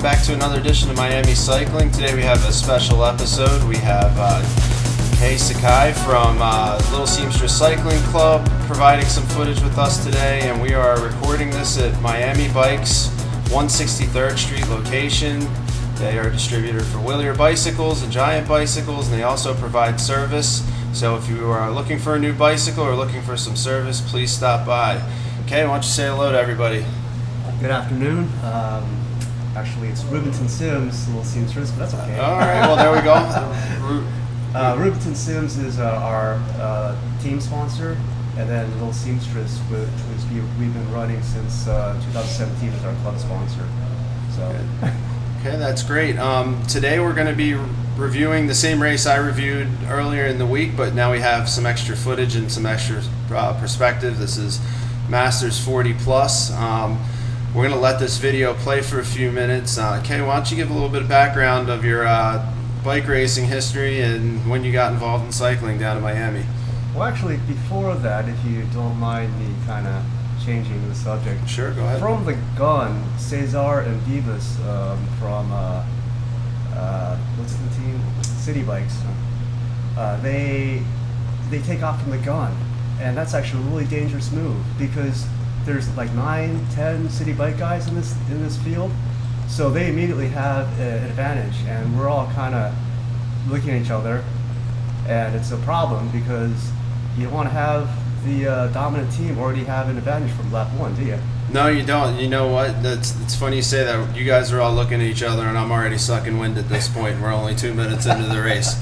back to another edition of Miami Cycling. Today we have a special episode. We have Kei Kasai from Little Seamstress Cycling Club providing some footage with us today, and we are recording this at Miami Bikes, 163rd Street location. They are a distributor for Willier bicycles and Giant bicycles, and they also provide service. So if you are looking for a new bicycle or looking for some service, please stop by. Kei, why don't you say hello to everybody? Good afternoon. Actually, it's Rubinson Sims, Little Seamstress, but that's okay. All right, well, there we go. Rubinson Sims is our team sponsor, and then Little Seamstress, which we've been running since 2017 as our club sponsor. So. Okay, that's great. Today we're going to be reviewing the same race I reviewed earlier in the week, but now we have some extra footage and some extra perspective. This is Masters 40 Plus. We're going to let this video play for a few minutes. Kei, why don't you give a little bit of background of your bike racing history and when you got involved in cycling down in Miami? Well, actually, before that, if you don't mind me kind of changing the subject. Sure, go ahead. From the gun, Cesar and Vivas from, what's the team? City Bikes. They take off from the gun, and that's actually a really dangerous move because there's like 9-10 city bike guys in this field, so they immediately have an advantage, and we're all kind of looking at each other, and it's a problem because you don't want to have the dominant team already have an advantage from lap one, do you? No, you don't. You know what? It's funny you say that. You guys are all looking at each other, and I'm already sucking wind at this point. We're only 2 minutes into the race.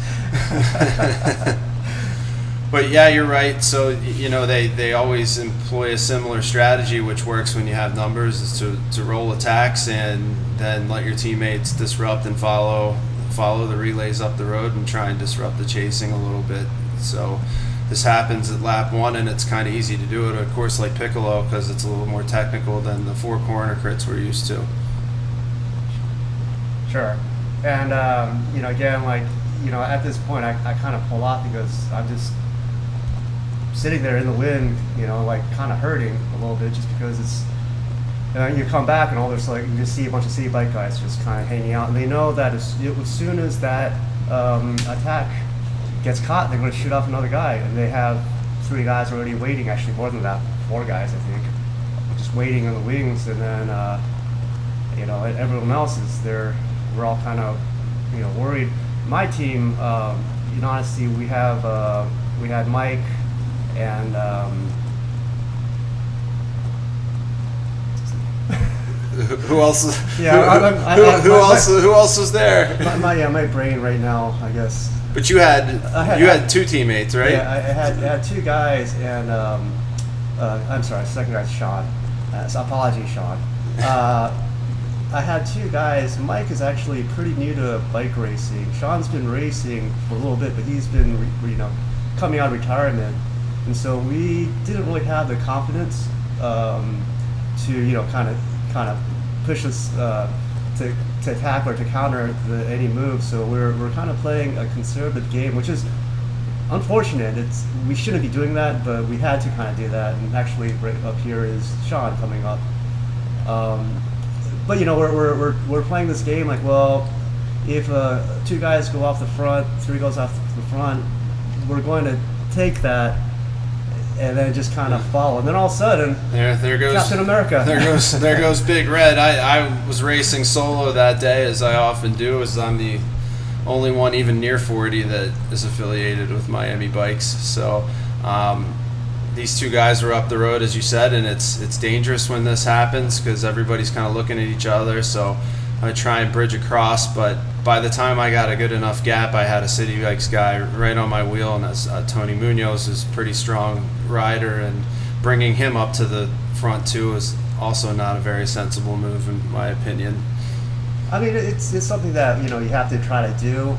But yeah, you're right. So, you know, they always employ a similar strategy, which works when you have numbers, is to roll attacks and then let your teammates disrupt and follow the relays up the road and try and disrupt the chasing a little bit. So this happens at lap one, and it's kind of easy to do it at a course like Piccolo because it's a little more technical than the four corner crits we're used to. Sure. And, you know, again, like, you know, at this point, I kind of pull off because I'm just sitting there in the wind, you know, like kind of hurting a little bit just because it's, you come back and all this, like, you just see a bunch of city bike guys just kind of hanging out, and they know that as soon as that attack gets caught, they're going to shoot off another guy, and they have 3 guys already waiting, actually more than that, 4 guys, I think, just waiting on the wings, and then, you know, everyone else is there. We're all kind of, you know, worried. My team, you know, honestly, we had Mike and who else? Yeah, who else was there? My brain right now, I guess. But you had 2 teammates, right? Yeah, I had 2 guys, and I'm sorry, second guy's Sean. So apologies, Sean. I had 2 guys. Mike is actually pretty new to bike racing. Sean's been racing for a little bit, but he's been, you know, coming out of retirement, and so we didn't really have the confidence to, you know, kind of push us to attack or to counter any move. So we're kind of playing a conservative game, which is unfortunate. We shouldn't be doing that, but we had to kind of do that. And actually, right up here is Sean coming up. But you know, we're playing this game like, well, if 2 guys go off the front, 3 goes off the front, we're going to take that and then just kind of follow. And then all of a sudden, there goes Captain America. There goes Big Red. I was racing solo that day, as I often do, as I'm the only one even near 40 that is affiliated with Miami Bikes. So these 2 guys were up the road, as you said, and it's dangerous when this happens because everybody's kind of looking at each other. So I try and bridge across, but by the time I got a good enough gap, I had a City Bikes guy right on my wheel, and that's Tony Munoz is a pretty strong rider, and bringing him up to the front too is also not a very sensible move in my opinion. I mean, it's something that, you know, you have to try to do.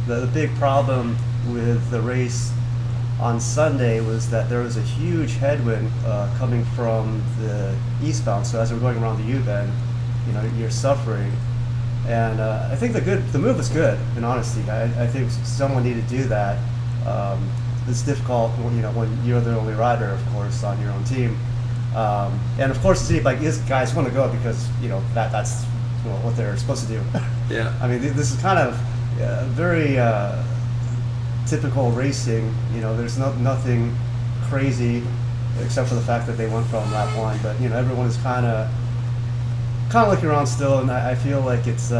The big problem with the race on Sunday was that there was a huge headwind coming from the eastbound. So as we're going around the U-bend, you know, you're suffering. And I think the move was good, in honesty. I think someone needed to do that. It's difficult, you know, when you're the only rider, of course, on your own team. And of course, the city bike guys want to go because, you know, that's what they're supposed to do. Yeah. I mean, this is kind of very typical racing. You know, there's nothing crazy except for the fact that they went from lap 1. But you know, everyone is kind of looking around still, and I feel like it's.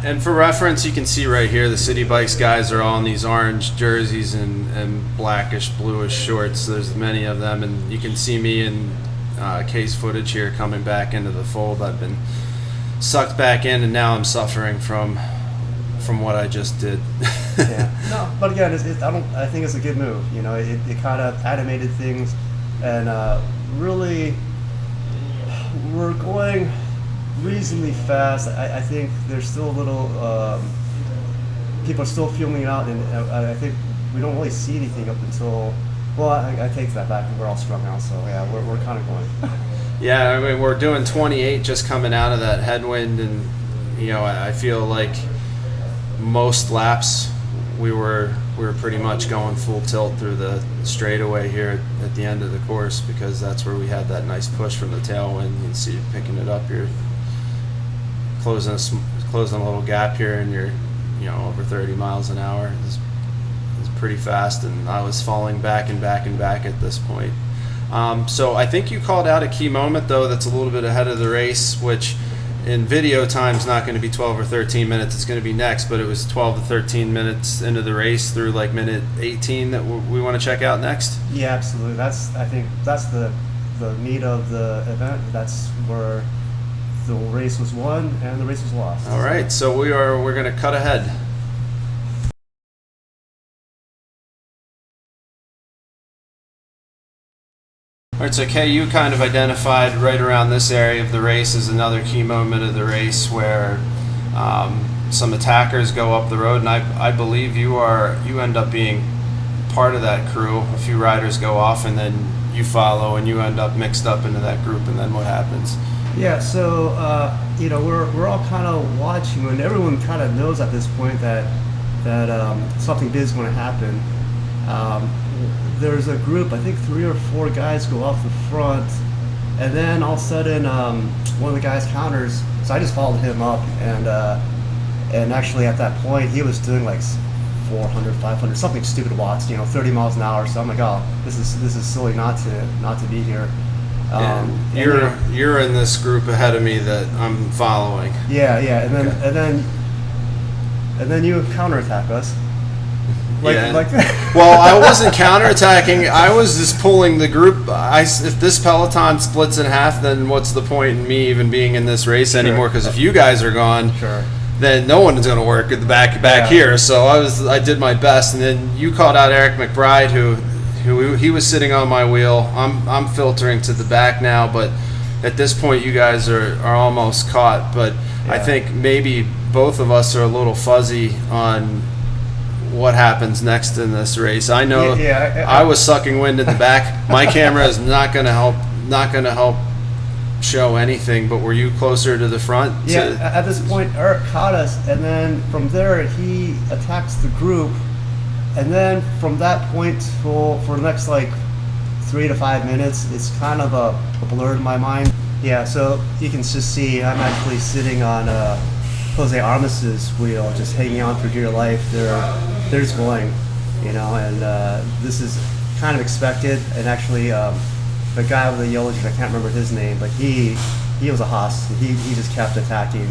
And for reference, you can see right here the City Bikes guys are all in these orange jerseys and blackish, bluish shorts. There's many of them, and you can see me in Kei's footage here coming back into the fold. I've been sucked back in, and now I'm suffering from what I just did. Yeah. No, but again, I think it's a good move. You know, it kind of animated things, and really, we're going reasonably fast. I think there's still a little. People are still feeling it out, and I think we don't really see anything up until. Well, I take that back. We're all strung out, so yeah, we're kind of going. Yeah, I mean, we're doing 28 just coming out of that headwind, and you know, I feel like most laps we were pretty much going full tilt through the straightaway here at the end of the course, because that's where we had that nice push from the tailwind. You can see you picking it up here, closing a little gap here, and you're over 30 miles an hour. It's pretty fast, and I was falling back and back and back at this point. So I think you called out a key moment though that's a little bit ahead of the race, which in video time is not going to be 12 or 13 minutes. It's going to be next, but it was 12 to 13 minutes into the race through like minute 18 that we want to check out next. Yeah, absolutely. I think that's the meat of the event. That's where the race was won and the race was lost. All right, so we're going to cut ahead. All right, so Kei, you kind of identified right around this area of the race as another key moment of the race where some attackers go up the road, and I believe you end up being part of that crew. A few riders go off, and then you follow, and you end up mixed up into that group, and then what happens? Yeah, so we're all kind of watching, and everyone kind of knows at this point that something big is going to happen. There's a group, I think 3 or 4 guys go off the front, and then all of a sudden one of the guys counters, so I just followed him up, and actually at that point he was doing like 400, 500, something stupid watts, 30 miles an hour. So I'm like, oh, this is silly not to be here. You're in this group ahead of me that I'm following. Yeah, and then you counterattack us. Well, I wasn't counterattacking. I was just pulling the group. If this peloton splits in half, then what's the point in me even being in this race anymore? Because if you guys are gone, then no one is going to work at the back here. So I did my best, and then you called out Eric McBride, who he was sitting on my wheel. I'm filtering to the back now, but at this point, you guys are almost caught. But I think maybe both of us are a little fuzzy on what happens next in this race. I know I was sucking wind at the back. My camera is not going to help show anything, but were you closer to the front? Yeah, at this point Eric caught us, and then from there he attacks the group, and then from that point for the next like 3 to 5 minutes, it's kind of a blur in my mind. Yeah, so you can just see I'm actually sitting on Jose Armas's wheel, just hanging on for dear life. They're just going, and this is kind of expected. And actually, the guy with the yellow jersey, I can't remember his name, but he was a hoss. He just kept attacking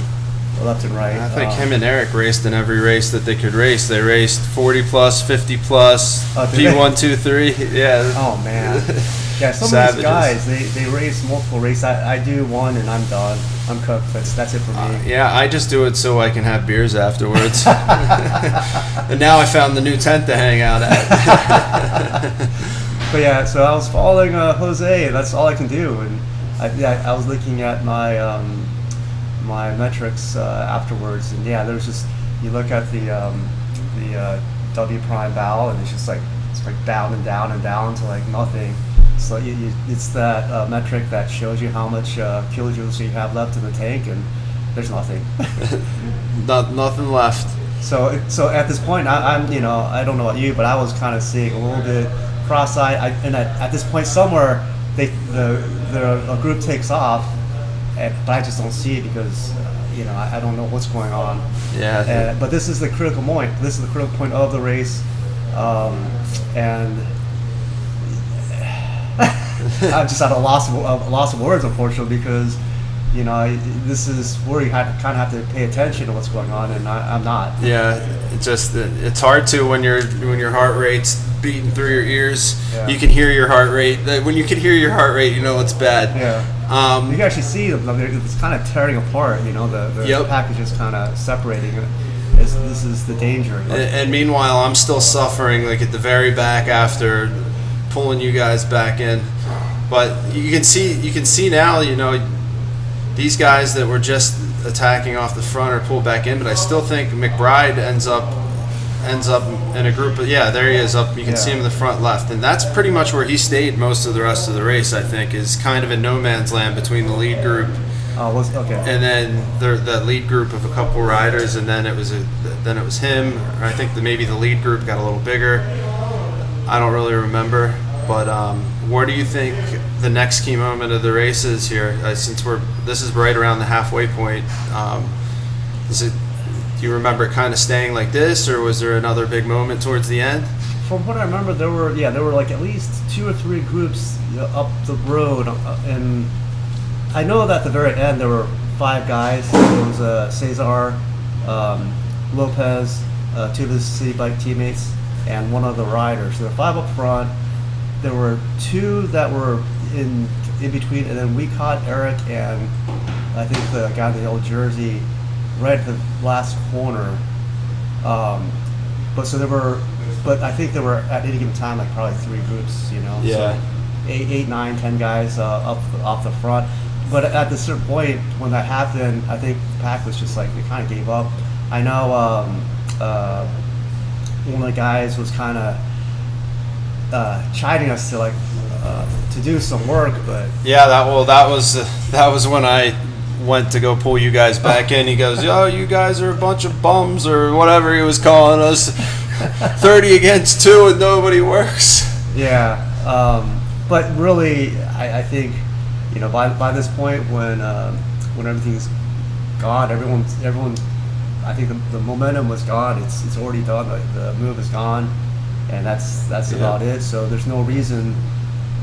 left and right. I think him and Eric raced in every race that they could race. They raced 40 plus, 50 plus, P1, 2, 3. Yeah. Oh man. Yeah, some of these guys, they race multiple races. I do one and I'm done. I'm cooked. That's it for me. Yeah, I just do it so I can have beers afterwards. And now I found the new tent to hang out at. But yeah, so I was following Jose, and that's all I can do. And I was looking at my my metrics afterwards, and yeah, there's just, you look at the W prime bow, and it's like down and down and down to like nothing. So it's that metric that shows you how much kilojoules you have left in the tank, and there's nothing. Nothing left. So at this point, I'm I don't know about you, but I was kind of seeing a little bit cross-eyed. And at this point, somewhere a group takes off, but I just don't see it because I don't know what's going on. Yeah. But this is the critical point. This is the critical point of the race, and I'm just at a loss of words, unfortunately, because this is where you kind of have to pay attention to what's going on, and I'm not. Yeah, it's hard to when your heart rate's beating through your ears. Yeah. You can hear your heart rate. When you can hear your heart rate, you know it's bad. Yeah. You can actually see them. It's kind of tearing apart. The Yep. pack is just kind of separating. This is the danger. And meanwhile, I'm still suffering like at the very back after pulling you guys back in. But you can see now, these guys that were just attacking off the front are pulled back in. But I still think McBride ends up in a group of, there he is up. You can see him in the front left, and that's pretty much where he stayed most of the rest of the race. I think is kind of in no man's land between the lead group. Okay. And then the lead group of a couple riders, and then it was him. Or I think maybe the lead group got a little bigger. I don't really remember, but where do you think the next key moment of the race is here? Since this is right around the halfway point, do you remember it kind of staying like this, or was there another big moment towards the end? From what I remember, there were like at least 2 or 3 groups up the road, and I know that at the very end there were 5 guys. There was Cesar, Lopez, 2 of his City Bike teammates, and 1 other rider. So there were 5 up front. There were 2 that were in between, and then we caught Eric and I think the guy in the yellow jersey right at the last corner. But I think there were at any given time like probably 3 groups. Yeah. So 8, 9, 10 guys off the front. But at this certain point when that happened, I think the pack was just like it kind of gave up. I know one of the guys was kind of chiding us to do some work, but that was when I went to go pull you guys back in. He goes, "Yo, you guys are a bunch of bums," or whatever he was calling us. 30 against 2 and nobody works. Yeah, but really, I think by this point when everything's gone, everyone, I think the momentum was gone. It's already done. The move is gone, and that's about it. So there's no reason.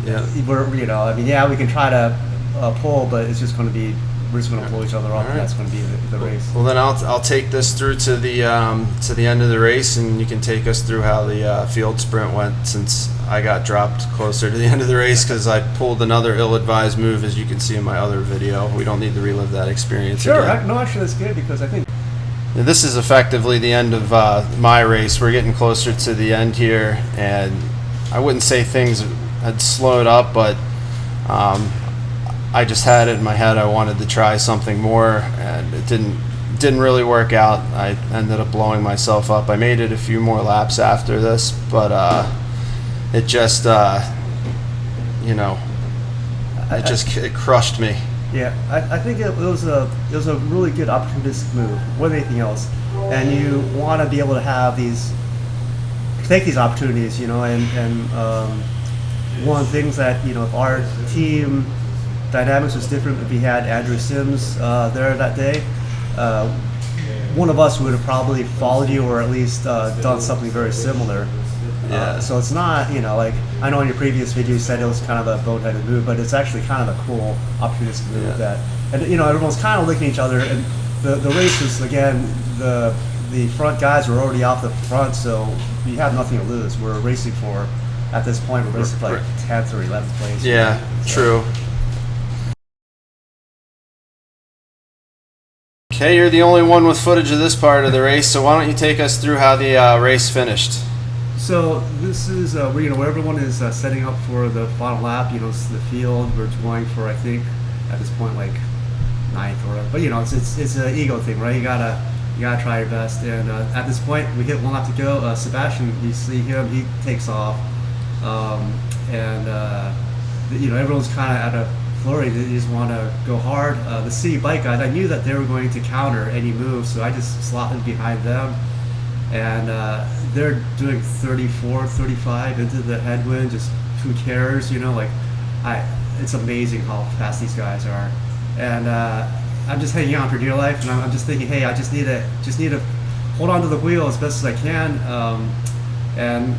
Yeah. We can try to pull, but it's just going to be. We're just going to pull each other off, and that's going to be the race. Well, then I'll take this through to the end of the race, and you can take us through how the field sprint went, since I got dropped closer to the end of the race because I pulled another ill-advised move, as you can see in my other video. We don't need to relive that experience. Sure. Again. Actually, that's good because I think this is effectively the end of my race. We're getting closer to the end here, and I wouldn't say things had slowed up, but I just had it in my head. I wanted to try something more, and it didn't really work out. I ended up blowing myself up. I made it a few more laps after this, but it just it crushed me. Yeah, I think it was a really good opportunistic move more than anything else, and you want to be able to take these opportunities, and one of the things that if our team dynamics was different, if we had Andrew Sims there that day, one of us would have probably followed you or at least done something very similar. Yeah. So it's not, like I know in your previous video you said it was kind of a boneheaded move, but it's actually kind of a cool opportunistic move and everyone's kind of licking each other, and the race is again the front guys were already off the front, so we have nothing to lose. We're racing for at this point we're racing for like 10th or 11th place. Yeah, true. Okay, you're the only one with footage of this part of the race, so why don't you take us through how the race finished? So this is where everyone is setting up for the final lap. It's the field. We're going for I think at this point like 9th or whatever. But it's an ego thing, right? You gotta try your best. And at this point we hit 1 lap to go. Sebastian, you see him, he takes off, everyone's kind of at a flurry. They just want to go hard. The City Bike guys, I knew that they were going to counter any move, so I just slotted in behind them. And they're doing 34, 35 into the headwind. Just who cares? It's amazing how fast these guys are. and I'm just hanging on for dear life, and I'm just thinking, hey, I just need to hold on to the wheel as best as I can, and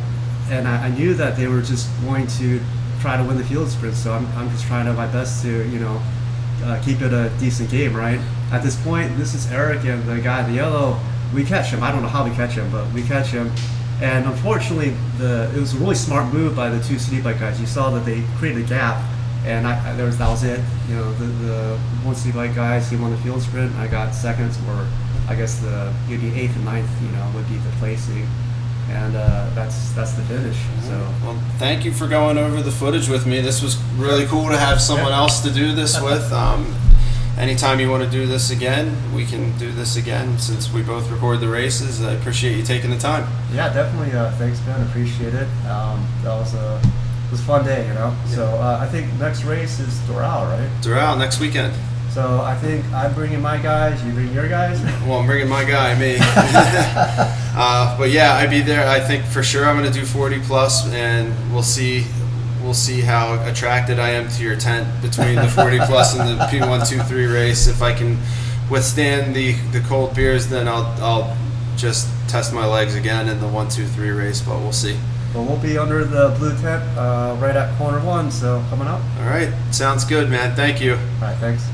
I knew that they were just going to try to win the field sprint, so I'm just trying my best to keep it a decent game, right? At this point, this is Eric and the guy in the yellow. We catch him. I don't know how we catch him, but we catch him. And unfortunately, it was a really smart move by the two city bike guys. You saw that they created a gap, and that was it. The one city bike guys, he won the field sprint. I got seconds, or I guess you'd be 8th and 9th. Would be the placing, and that's the finish. So well, thank you for going over the footage with me. This was really cool to have someone else to do this with. Anytime you want to do this again, we can do this again since we both record the races. I appreciate you taking the time. Yeah, definitely. Thanks, Ben. Appreciate it. That was a fun day, Yeah. So I think next race is Doral, right? Doral, next weekend. So I think I'm bringing my guys, you bring your guys? Well, I'm bringing my guy, me. But yeah, I'd be there. I think for sure I'm going to do 40 plus, and we'll see how attracted I am to your tent between the 40 plus and the P123 race. If I can withstand the cold beers, then I'll just test my legs again in the 1-2-3 race, but we'll see. Well, we'll be under the blue tent right at corner 1, so coming up. All right, sounds good, man. Thank you. All right, thanks.